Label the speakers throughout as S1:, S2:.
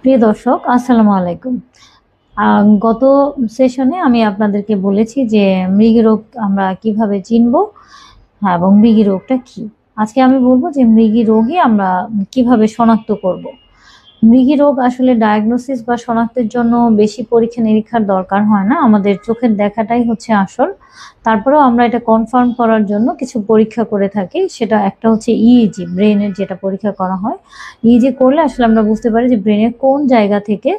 S1: প্রিয় দর্শক, আসসালামু আলাইকুম। গত সেশনে আমি আপনাদেরকে বলেছি যে মৃগী রোগ আমরা কিভাবে চিনবো, হ্যাঁ, এবং মৃগী রোগটা কি। আজকে আমি বলবো যে মৃগী রোগই আমরা কিভাবে শনাক্ত করব। মৃগী রোগ আসলে ডায়াগনোসিস বা শনাক্তের জন্য বেশি পরীক্ষা নিরীক্ষার দরকার হয় না, আমাদের চোখের দেখাটাই হচ্ছে আসল। তারপরেও আমরা এটা কনফার্ম করার জন্য কিছু পরীক্ষা করে থাকি। সেটা একটা হচ্ছে ইইজি, ব্রেনের যেটা পরীক্ষা করা হয়। ইইজি করলে আসলে আমরা বুঝতে পারি যে ব্রেনের কোন জায়গা থেকে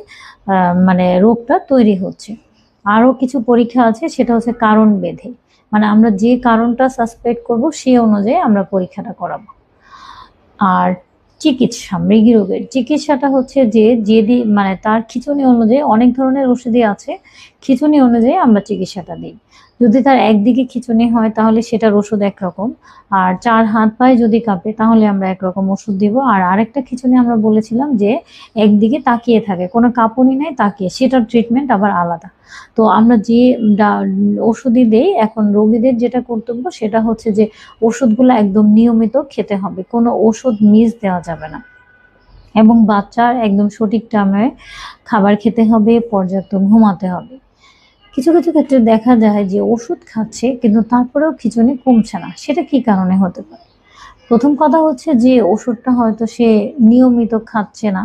S1: মানে রোগটা তৈরি হচ্ছে। আরও কিছু পরীক্ষা আছে, সেটা হচ্ছে কারণ বেঁধে, মানে আমরা যে কারণটা সাসপেক্ট করব সেই অনুযায়ী আমরা পরীক্ষাটা করাবো। আর চিকিৎসা, মৃগী রোগের চিকিৎসাটা হচ্ছে যে মানে তার খিঁচুনি অনুযায়ী অনেক ধরনের ওষুধই আছে, খিঁচুনি অনুযায়ী আমরা চিকিৎসাটা দিই। যদি তার একদিকে খিঁচুনি হয় তাহলে সেটার ওষুধ একরকম, আর 4 হাত পায়ে যদি কাঁপে তাহলে আমরা একরকম ওষুধ দিব। আর আরেকটা খিঁচুনি আমরা বলেছিলাম যে একদিকে তাকিয়ে থাকে, কোনো কাঁপুনি নাই, তাকিয়ে, সেটার ট্রিটমেন্ট আবার আলাদা। তো আমরা যে ওষুধই দেই, এখন রোগীদের যেটা কর্তব্য সেটা হচ্ছে যে ওষুধগুলো একদম নিয়মিত খেতে হবে, কোনো ওষুধ মিস দেওয়া যাবে না, এবং বাচ্চার একদম সঠিক টাইমে খাবার খেতে হবে, পর্যাপ্ত ঘুমাতে হবে। কিছু কিছু ক্ষেত্রে দেখা যায় যে ওষুধ খাচ্ছে কিন্তু তারপরেও খিঁচুনি কমছে না, সেটা কি কারণে হতে পারে? প্রথম কথা হচ্ছে যে ওষুধটা হয়তো সে নিয়মিত খাচ্ছে না,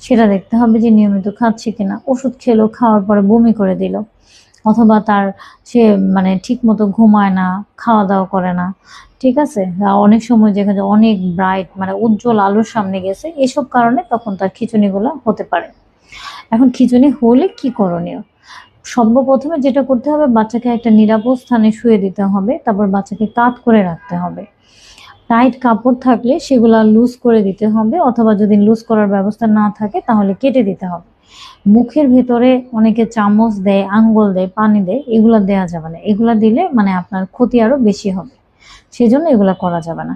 S1: সেটা দেখতে হবে যে নিয়মিত খাচ্ছে কিনা। ওষুধ খেলো, খাওয়ার পরে বমি করে দিল, অথবা তার সে মানে ঠিক মতো ঘুমায় না, খাওয়া দাওয়া করে না, ঠিক আছে, অনেক সময় দেখা যায় অনেক ব্রাইট মানে উজ্জ্বল আলোর সামনে গেছে, এসব কারণে তখন তার খিঁচুনিগুলো হতে পারে। এখন খিঁচুনি হলে কি করণীয়? সর্বপ্রথমে যেটা করতে হবে, বাচ্চাকে একটা নিরাপদ স্থানে শুয়ে দিতে হবে, তারপর বাচ্চাকে কাত করে রাখতে হবে। টাইট কাপড় থাকলে সেগুলা লুজ করে দিতে হবে, অথবা যদি লুজ করার ব্যবস্থা না থাকে তাহলে কেটে দিতে হবে। মুখের ভেতরে অনেকে চামচ দেয়, আঙ্গুল দেয়, পানি দেয়, এগুলা দেওয়া যাবে না। এগুলা দিলে মানে আপনার ক্ষতি আরো বেশি হবে, সেজন্য এগুলা করা যাবে না।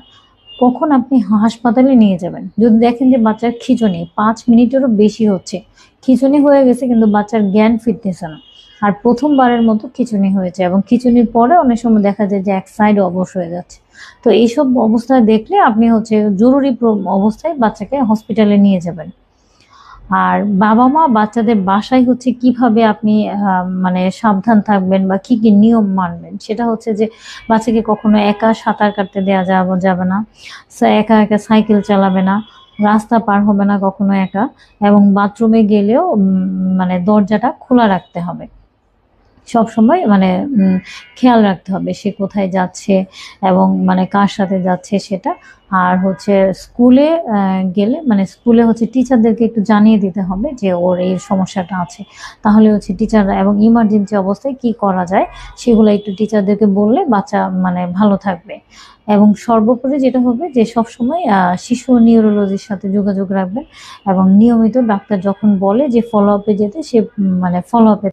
S1: কখন আপনি হাসপাতালে নিয়ে যাবেন? যদি দেখেন যে বাচ্চার খিঁচুনি 5 মিনিটেরও বেশি হচ্ছে, খিঁচুনি হয়ে গেছে কিন্তু বাচ্চার জ্ঞান ফিরতেছে না, আর প্রথমবারের মতো খিঁচুনি হয়েছে, এবং খিঁচুনির পরে অনেক সময় দেখা যায় যে এক সাইড অবশ হয়ে যাচ্ছে, তো এইসব অবস্থায় দেখলে আপনি হচ্ছে জরুরি অবস্থায় বাচ্চাকে হসপিটালে নিয়ে যাবেন। আর বাবা মা বাচ্চাদের বাসায় হচ্ছে কিভাবে আপনি মানে সাবধান থাকবেন বা কি কি নিয়ম মানবেন, সেটা হচ্ছে যে বাচ্চাকে কখনো একা সাঁতার কাটতে দেওয়া যাবে না, একা একা সাইকেল চালাবে না, রাস্তা পার হবে না কখনো একা, এবং বাথরুমে গেলেও মানে দরজাটা খোলা রাখতে হবে সব সময়, মানে খেয়াল রাখতে হবে সে কোথায় যাচ্ছে এবং মানে কার সাথে যাচ্ছে সেটা। আর হচ্ছে স্কুলে গেলে মানে স্কুলে হচ্ছে টিচারদেরকে একটু জানিয়ে দিতে হবে যে ওর এই সমস্যাটা আছে, তাহলে হচ্ছে টিচাররা, এবং ইমার্জেন্সি অবস্থায় কি করা যায় সেগুলো একটু টিচারদেরকে বললে বাচ্চা মানে ভালো থাকবে। এবং সর্বোপরি যেটা হবে যে সবসময় শিশু নিউরোলজির সাথে যোগাযোগ রাখবেন, এবং নিয়মিত ডাক্তার যখন বলে যে ফলো আপে যেতে, সে মানে ফলো আপে